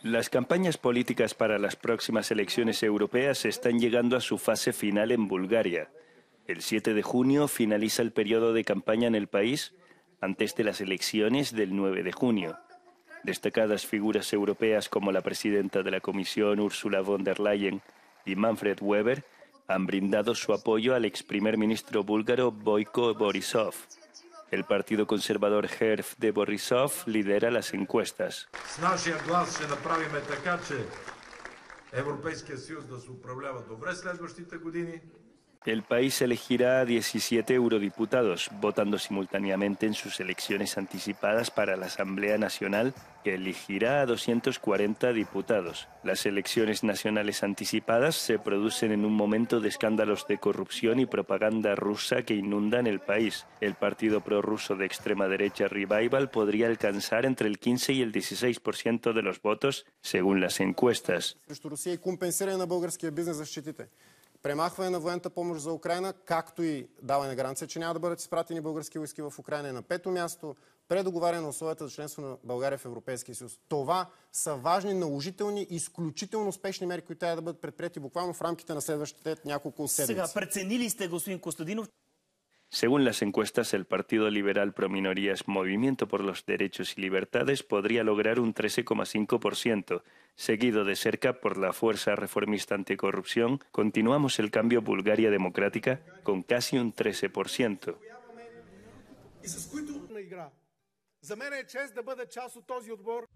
Las campañas políticas para las próximas elecciones europeas están llegando a su fase final en Bulgaria. El 7 de junio finaliza el periodo de campaña en el país antes de las elecciones del 9 de junio. Destacadas figuras europeas como la presidenta de la Comisión, Ursula von der Leyen, y Manfred Weber han brindado su apoyo al ex primer ministro búlgaro Boyko Borisov. El partido conservador HERF de Borisov lidera las encuestas. El país elegirá a 17 eurodiputados, votando simultáneamente en sus elecciones anticipadas para la Asamblea Nacional, que elegirá a 240 diputados. Las elecciones nacionales anticipadas se producen en un momento de escándalos de corrupción y propaganda rusa que inundan el país. El partido prorruso de extrema derecha Revival podría alcanzar entre el 15 y el 16% de los votos, según las encuestas. Премахване на военната помощ за Украйна, както и даване гаранция, че няма да бъдат изпратени български войски в Украйна. На пето място, предоговаряне на условията за членство на България в Европейския съюз. Това са важни, наложителни, изключително успешни мерки, които трябва да бъдат предприяти буквално в рамките на следващите няколко седмици. Сега, преценили сте, господин Костадинов? Según las encuestas, el Partido Liberal Pro Minorías Movimiento por los Derechos y Libertades podría lograr un 13,5%, seguido de cerca por la Fuerza Reformista Anticorrupción. Continuamos el cambio Bulgaria Democrática con casi un 13%. За мен е чест да бъда част от този отбор